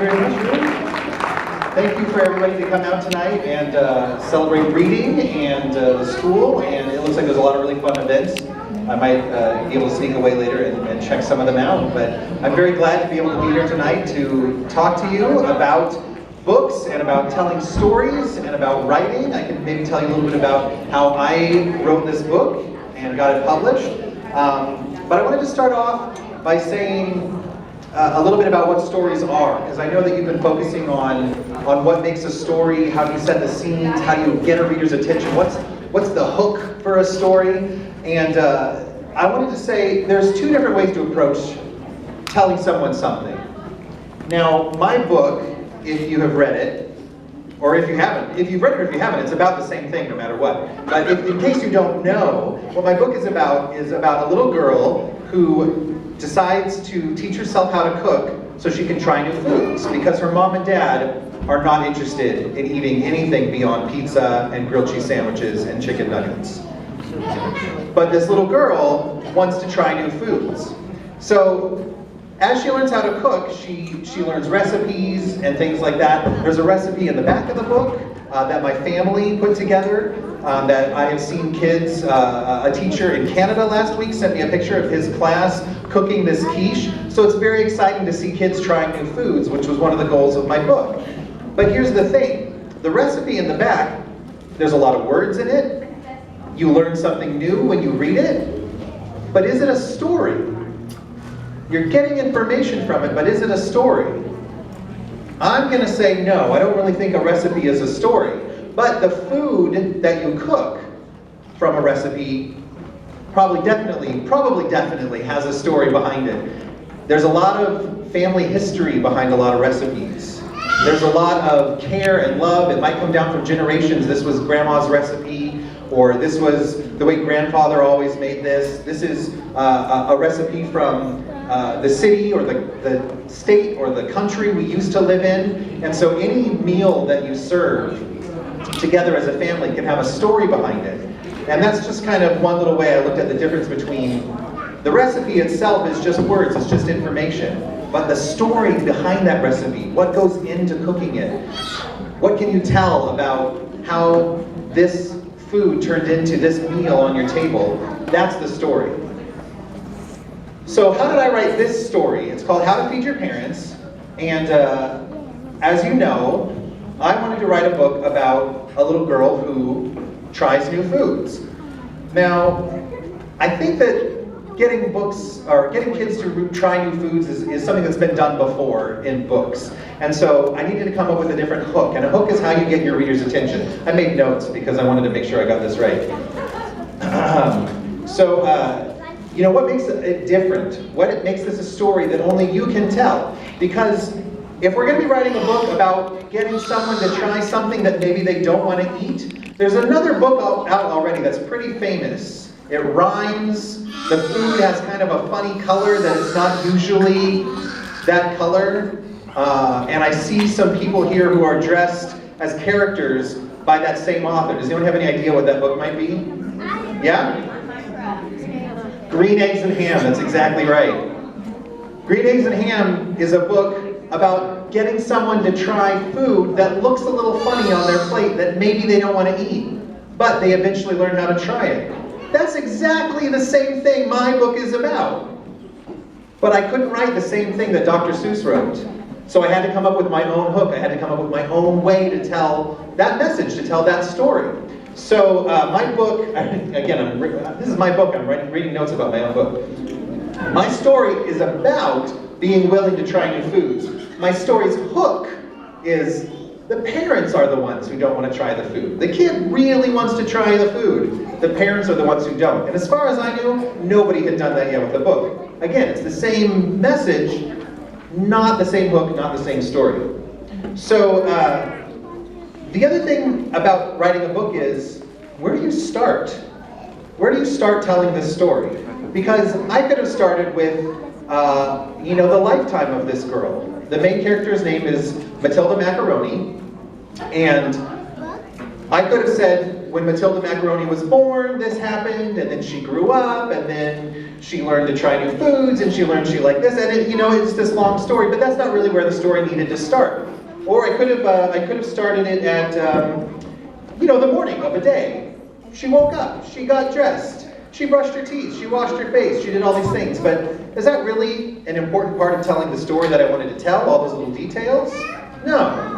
very much, Ruth. Thank you for everybody to come out tonight and celebrate reading and the school, and it looks like there's a lot of really fun events. I might be able to sneak away later and check some of them out, but I'm very glad to be able to be here tonight to talk to you about books and about telling stories and about writing. I can maybe tell you a little bit about how I wrote this book and got it published. But I wanted to start off by saying a little bit about what stories are, because I know that you've been focusing on what makes a story, how do you set the scenes, how do you get a reader's attention, what's the hook for a story. And I wanted to say there's two different ways to approach telling someone something. Now, my book, if you have read it, or if you haven't, if you've read it or if you haven't, it's about the same thing no matter what. But in case you don't know, what my book is about a little girl who decides to teach herself how to cook so she can try new foods, because her mom and dad are not interested in eating anything beyond pizza and grilled cheese sandwiches and chicken nuggets. But this little girl wants to try new foods. So as she learns how to cook, she learns recipes and things like that. There's a recipe in the back of the book that my family put together that I have seen kids, a teacher in Canada last week sent me a picture of his class cooking this quiche. So it's very exciting to see kids trying new foods, which was one of the goals of my book. But here's the thing, the recipe in the back, there's a lot of words in it. You learn something new when you read it, but is it a story? You're getting information from it, but is it a story? I'm going to say no. I don't really think a recipe is a story. But the food that you cook from a recipe probably definitely has a story behind it. There's a lot of family history behind a lot of recipes. There's a lot of care and love. It might come down from generations. This was grandma's recipe, or this was the way grandfather always made this. This is a recipe from the city or the state or the country we used to live in. And so any meal that you serve together as a family can have a story behind it. And that's just kind of one little way I looked at the difference between the recipe itself is just words, it's just information. But the story behind that recipe, what goes into cooking it, what can you tell about how this food turned into this meal on your table, that's the story. So how did I write this story? It's called How to Feed Your Parents, and as you know, I wanted to write a book about a little girl who tries new foods. Now, I think that getting kids to try new foods is something that's been done before in books. And so I needed to come up with a different hook, and a hook is how you get your reader's attention. I made notes because I wanted to make sure I got this right. You know, what makes it different? What makes this a story that only you can tell? Because if we're going to be writing a book about getting someone to try something that maybe they don't want to eat, there's another book out already that's pretty famous. It rhymes, the food has kind of a funny color that it's not usually that color, and I see some people here who are dressed as characters by that same author. Does anyone have any idea what that book might be? Yeah? Green Eggs and Ham, that's exactly right. Green Eggs and Ham is a book about getting someone to try food that looks a little funny on their plate that maybe they don't want to eat, but they eventually learn how to try it. That's exactly the same thing my book is about. But I couldn't write the same thing that Dr. Seuss wrote. So I had to come up with my own hook. I had to come up with my own way to tell that message, to tell that story. So my book, again, this is my book, I'm reading notes about my own book. My story is about being willing to try new foods. My story's hook is the parents are the ones who don't want to try the food. The kid really wants to try the food. The parents are the ones who don't. And as far as I knew, nobody had done that yet with the book. Again, it's the same message, not the same hook, not the same story. So, the other thing about writing a book is, where do you start? Where do you start telling this story? Because I could have started with, the lifetime of this girl. The main character's name is Matilda Macaroni, and I could have said, when Matilda Macaroni was born, this happened, and then she grew up, and then she learned to try new foods, and she learned she liked this, and it's this long story, but that's not really where the story needed to start. Or I could have started it at, the morning of a day. She woke up, she got dressed, she brushed her teeth, she washed her face, she did all these things, but is that really an important part of telling the story that I wanted to tell, all those little details? No.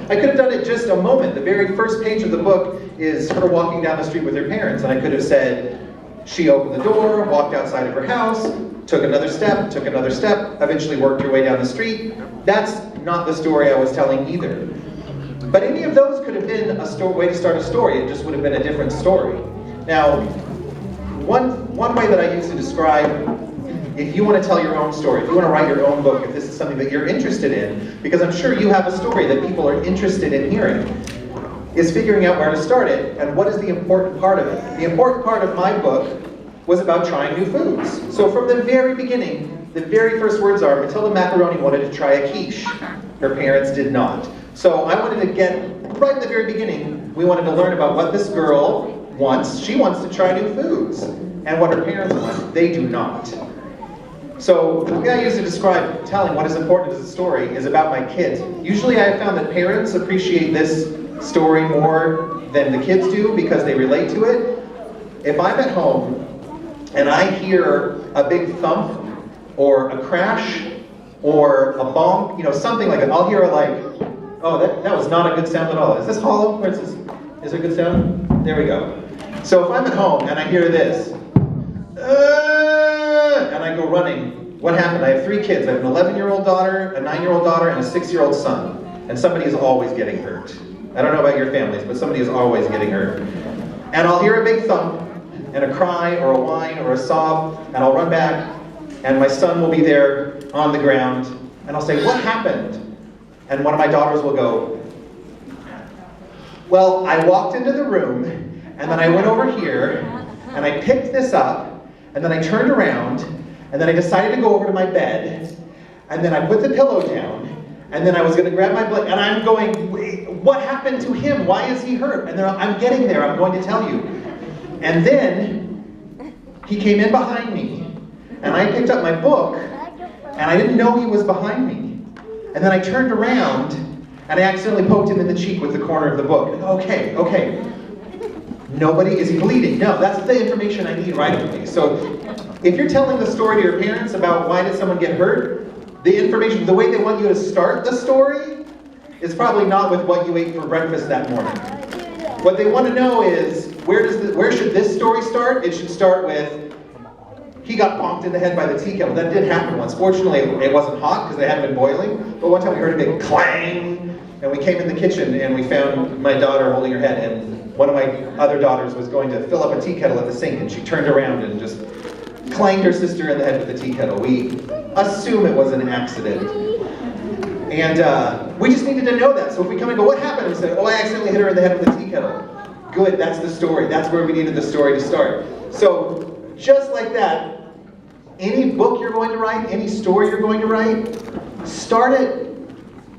I could have done it just a moment. The very first page of the book is her walking down the street with her parents, and I could have said, she opened the door, walked outside of her house, took another step, eventually worked her way down the street. That's not the story I was telling either. But any of those could have been a way to start a story. It just would have been a different story. Now, one way that I use to describe, if you want to tell your own story, if you want to write your own book, if this is something that you're interested in, because I'm sure you have a story that people are interested in hearing, is figuring out where to start it and what is the important part of it. The important part of my book was about trying new foods. So from the very beginning, the very first words are, Matilda Macaroni wanted to try a quiche. Her parents did not. So I wanted to get, right at the very beginning, we wanted to learn about what this girl wants. She wants to try new foods. And what her parents want, they do not. So the way I use to describe telling what is important as a story is about my kids. Usually I have found that parents appreciate this story more than the kids do because they relate to it. If I'm at home and I hear a big thump or a crash or a bonk, something like that, I'll hear oh, that was not a good sound at all. Is this hollow? Or is there a good sound? There we go. So if I'm at home and I hear this, and I go running, what happened? I have 3 kids. I have an 11-year-old daughter, a 9-year-old daughter, and a 6-year-old son. And somebody is always getting hurt. I don't know about your families, but somebody is always getting hurt. And I'll hear a big thump, and a cry, or a whine, or a sob, and I'll run back, and my son will be there on the ground, and I'll say, what happened? And one of my daughters will go, well, I walked into the room, and then I went over here, and I picked this up, and then I turned around, and then I decided to go over to my bed, and then I put the pillow down, and then I was going to grab my blanket, and I'm going, wait, what happened to him? Why is he hurt? And then I'm getting there, I'm going to tell you. And then he came in behind me, and I picked up my book, and I didn't know he was behind me. And then I turned around, and I accidentally poked him in the cheek with the corner of the book. Okay. Nobody, is he bleeding? No, that's the information I need right away. So if you're telling the story to your parents about why did someone get hurt, the information, the way they want you to start the story is probably not with what you ate for breakfast that morning. What they want to know is, where should this story start? It should start with, he got bonked in the head by the tea kettle. That did happen once. Fortunately, it wasn't hot because they hadn't been boiling. But one time we heard a big clang, and we came in the kitchen and we found my daughter holding her head, and one of my other daughters was going to fill up a tea kettle at the sink, and she turned around and just clanged her sister in the head with the tea kettle. We assume it was an accident. And we just needed to know that. So if we come and go, what happened? We say, oh, I accidentally hit her in the head with the tea kettle. Good, that's the story. That's where we needed the story to start. So just like that, any book you're going to write, any story you're going to write, start it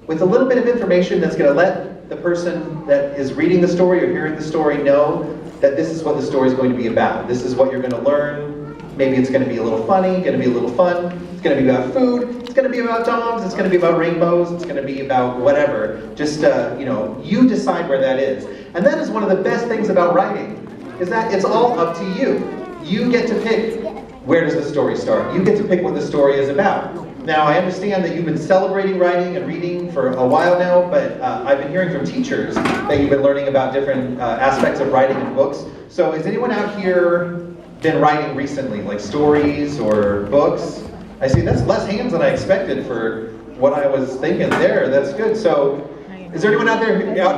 with a little bit of information that's going to let the person that is reading the story or hearing the story know that this is what the story is going to be about. This is what you're going to learn. Maybe it's going to be a little funny, going to be a little fun. It's going to be about food. It's going to be about dogs. It's going to be about rainbows. It's going to be about whatever. Just, you decide where that is. And that is one of the best things about writing, is that it's all up to you. You get to pick where does the story start. You get to pick what the story is about. Now, I understand that you've been celebrating writing and reading for a while now, but I've been hearing from teachers that you've been learning about different aspects of writing in books. So has anyone out here been writing recently, like stories or books? I see that's less hands than I expected for what I was thinking there. That's good. So is there anyone out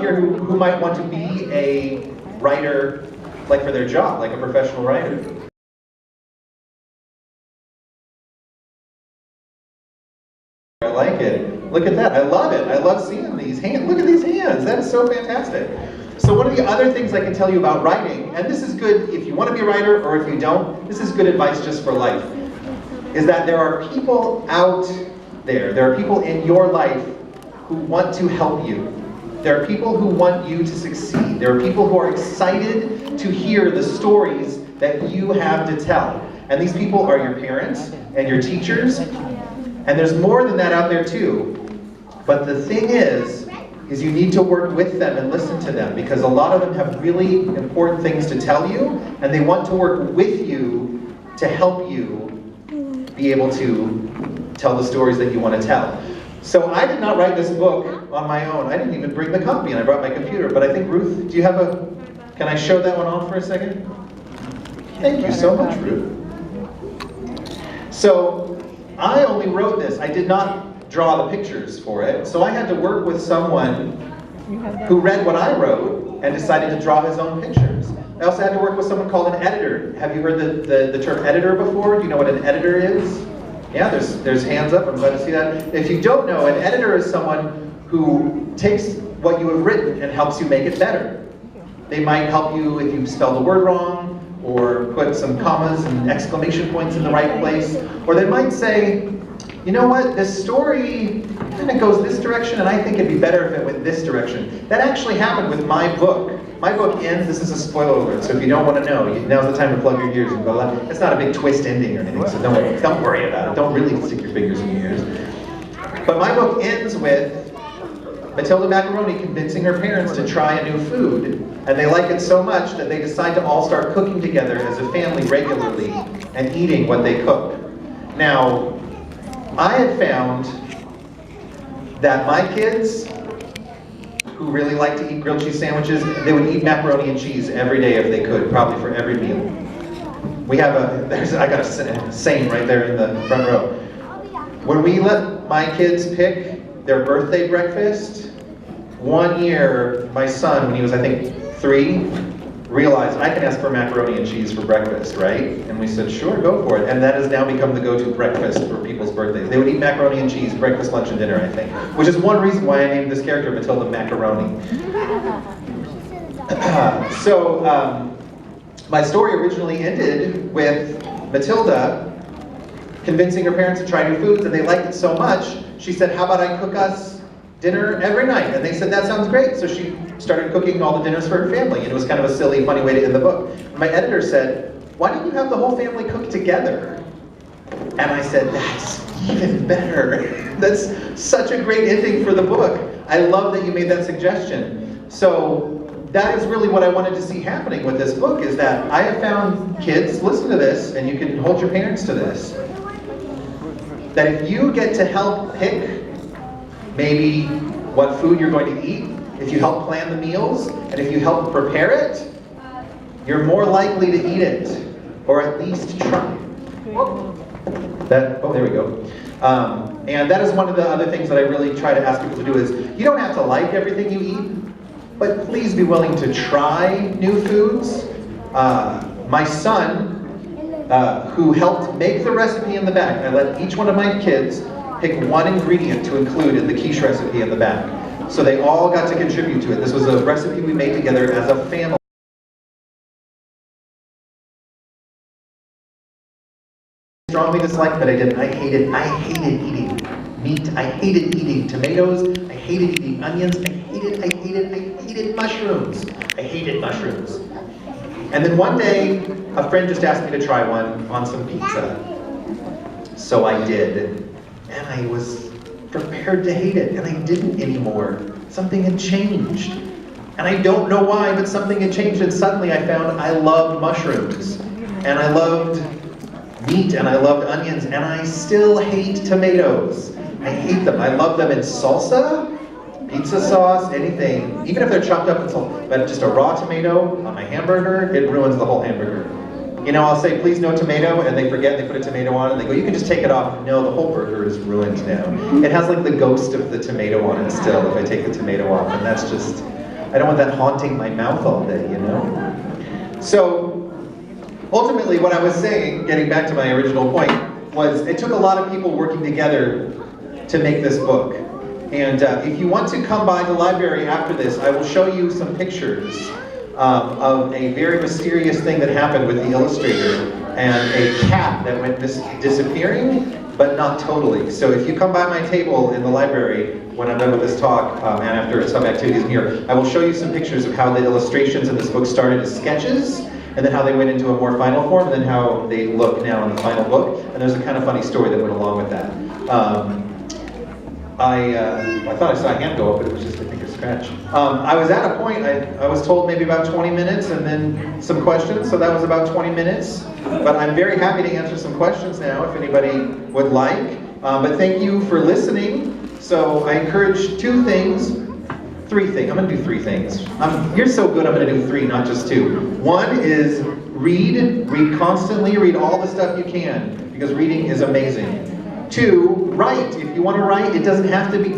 here who might want to be a writer, like for their job, like a professional writer? I like it. Look at that. I love it. I love seeing these hands. Look at these hands. That is so fantastic. So one of the other things I can tell you about writing, and this is good if you want to be a writer or if you don't, this is good advice just for life, is that there are people out there are people in your life who want to help you. There are people who want you to succeed. read. There are people who are excited to hear the stories that you have to tell. And these people are your parents and your teachers. And there's more than that out there too. But the thing is you need to work with them and listen to them, because a lot of them have really important things to tell you, and they want to work with you to help you be able to tell the stories that you want to tell. So I did not write this book on my own. I didn't even bring the copy, and I brought my computer. But I think, Ruth, do you have a... Can I show that one off for a second? Thank you so much, Ruth. So I only wrote this. I did not draw the pictures for it. So I had to work with someone who read what I wrote and decided to draw his own pictures. I also had to work with someone called an editor. Have you heard the term editor before? Do you know what an editor is? Yeah, there's hands up. I'm glad to see that. If you don't know, an editor is someone who takes what you have written and helps you make it better. They might help you if you spell the word wrong, or put some commas and exclamation points in the right place. Or they might say, you know what, this story kind of goes this direction, and I think it'd be better if it went this direction. That actually happened with my book. My book ends, this is a spoiler alert, so if you don't want to know, now's the time to plug your ears and go, it's not a big twist ending or anything, so don't worry about it. Don't really stick your fingers in your ears. But my book ends with Matilda Macaroni convincing her parents to try a new food, and they like it so much that they decide to all start cooking together as a family regularly and eating what they cook. Now, I had found that my kids, who really like to eat grilled cheese sandwiches, they would eat macaroni and cheese every day if they could, probably for every meal. We have I got a saying right there in the front row. When we let my kids pick their birthday breakfast, one year, my son, when he was, I think, 3, realized I can ask for macaroni and cheese for breakfast, right? And we said, sure, go for it. And that has now become the go-to breakfast for people's birthdays. They would eat macaroni and cheese, breakfast, lunch, and dinner, I think. Which is one reason why I named this character Matilda Macaroni. My story originally ended with Matilda convincing her parents to try new foods, and they liked it so much, she said, how about I cook us dinner every night? And they said, that sounds great. So she started cooking all the dinners for her family, and it was kind of a silly, funny way to end the book. And my editor said, why don't you have the whole family cook together? And I said, that's even better. That's such a great ending for the book. I love that you made that suggestion. So that is really what I wanted to see happening with this book, is that I have found kids, listen to this, and you can hold your parents to this, that if you get to help pick maybe what food you're going to eat, if you help plan the meals, and if you help prepare it, you're more likely to eat it, or at least try. There we go. And that is one of the other things that I really try to ask people to do is, you don't have to like everything you eat, but please be willing to try new foods. My son, who helped make the recipe in the back, I let each one of my kids pick one ingredient to include in the quiche recipe in the back. So they all got to contribute to it. This was a recipe we made together as a family. Strongly disliked, but I didn't. I hated eating meat. I hated eating tomatoes. I hated eating onions. I hated mushrooms. I hated mushrooms. And then one day, a friend just asked me to try one on some pizza. So I did. And I was prepared to hate it, and I didn't anymore. Something had changed. And I don't know why, but something had changed, and suddenly I found I loved mushrooms. And I loved meat, and I loved onions, and I still hate tomatoes. I hate them. I love them in salsa, pizza sauce, anything. Even if they're chopped up in salsa. But just a raw tomato on my hamburger, it ruins the whole hamburger. You know, I'll say, please no tomato, and they forget, they put a tomato on, and they go, you can just take it off. No, the whole burger is ruined now. It has like the ghost of the tomato on it still, if I take the tomato off, and that's just, I don't want that haunting my mouth all day, you know? So, ultimately what I was saying, getting back to my original point, was it took a lot of people working together to make this book. And if you want to come by the library after this, I will show you some pictures of a very mysterious thing that happened with the illustrator and a cat that went disappearing. but not totally. So if you come by my table in the library when I'm done with this talk, and after some activities in here, I will show you some pictures of how the illustrations in this book started as sketches, and then how they went into a more final form, and then how they look now in the final book. And there's a kind of funny story that went along with that. I thought I saw a hand go up, but it was just a finger scratch. I was at a point, I was told maybe about 20 minutes and then some questions, so that was about 20 minutes. But I'm very happy to answer some questions now if anybody would like. But thank you for listening. So I encourage three things. I'm gonna do three things. You're so good, I'm gonna do three, not just two. One is read constantly, read all the stuff you can, because reading is amazing. Two, write. If you want to write, it doesn't have to be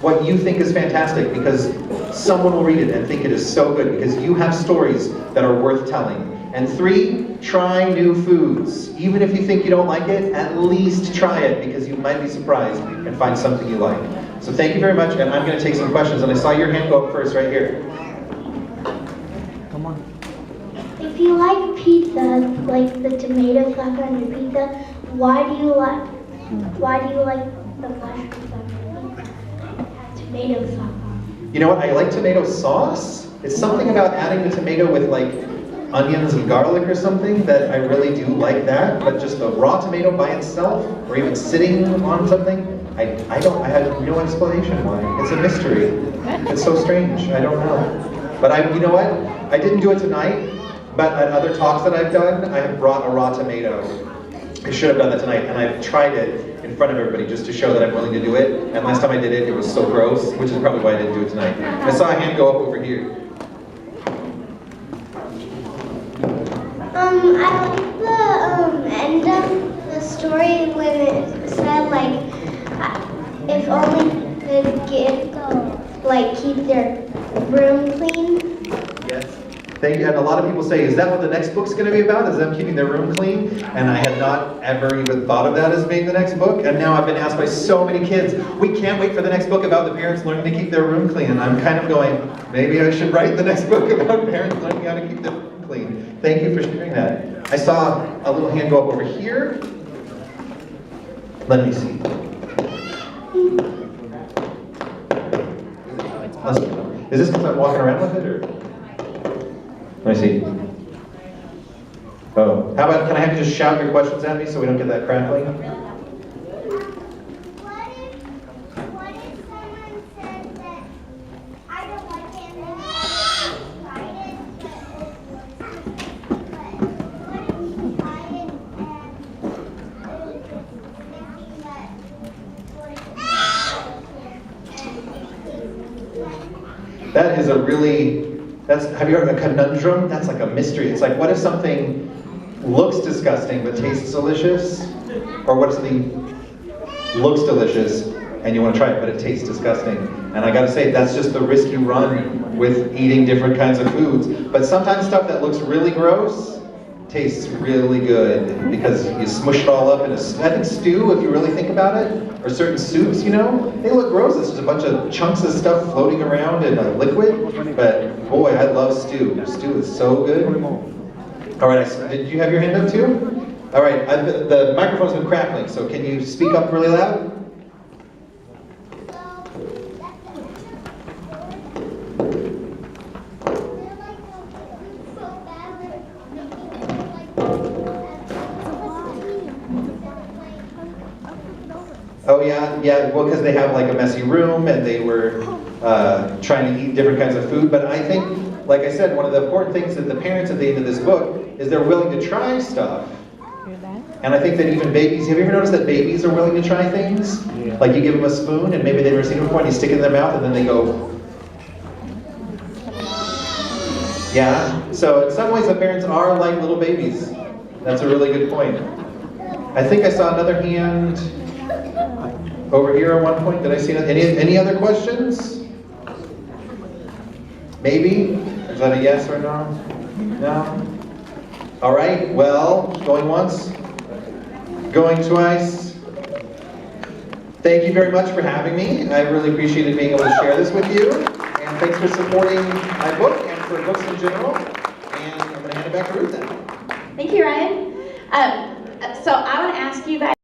what you think is fantastic, because someone will read it and think it is so good, because you have stories that are worth telling. And three, try new foods. Even if you think you don't like it, at least try it, because you might be surprised and find something you like. So thank you very much, and I'm going to take some questions. And I saw your hand go up first right here. Come on. If you like pizza, like the tomato sauce on your pizza, why do you like the mushroom sauce on your pizza? It has tomato sauce on it. You know what? I like tomato sauce. It's something about adding the tomato with like onions and garlic or something that I really do like that. But just the raw tomato by itself, or even sitting on something, I have no explanation why. It's a mystery. It's so strange. I don't know. But you know what? I didn't do it tonight, but at other talks that I've done, I have brought a raw tomato. I should have done that tonight, and I've tried it in front of everybody just to show that I'm willing to do it. And last time I did it, it was so gross, which is probably why I didn't do it tonight. I saw a hand go up over here. I like the end of the story when it said like if only could keep their room clean. Yes. Thank you. And a lot of people say, is that what the next book's going to be about? Is them keeping their room clean? And I had not ever even thought of that as being the next book. And now I've been asked by so many kids, we can't wait for the next book about the parents learning to keep their room clean. And I'm kind of going, maybe I should write the next book about parents learning how to keep their room clean. Thank you for sharing that. I saw a little hand go up over here. Let me see. Is this because I'm walking around with it, or? Let me see. Oh, how about, can I have you just shout your questions at me so we don't get that crackling? What if someone said that I don't like it and then I tried it, but what if you tried it and thinking that That is a really, have you heard of a conundrum? That's like a mystery. It's like, what if something looks disgusting but tastes delicious? Or what if something looks delicious and you want to try it but it tastes disgusting? And I gotta say, that's just the risk you run with eating different kinds of foods. But sometimes stuff that looks really gross tastes really good because you smush it all up in I think stew, if you really think about it, or certain soups, you know, they look gross. It's just a bunch of chunks of stuff floating around in a liquid. But boy, I love stew. Stew is so good. All right, did you have your hand up too? All right, the microphone's been crackling, so can you speak up really loud? Oh yeah, well, because they have like a messy room and they were trying to eat different kinds of food. But I think, like I said, one of the important things that the parents at the end of this book is they're willing to try stuff. And I think that even babies, have you ever noticed that babies are willing to try things? Yeah. Like you give them a spoon and maybe they've never seen it before and you stick it in their mouth and then they go. Yeah, so in some ways the parents are like little babies. That's a really good point. I think I saw another hand over here at one point. Did I see that? Any other questions? Maybe? Is that a yes or no? No? All right, well, going once, going twice. Thank you very much for having me. I really appreciated being able to share this with you. And thanks for supporting my book and for books in general. And I'm going to hand it back to Ruth now. Thank you, Ryan. So I want to ask you guys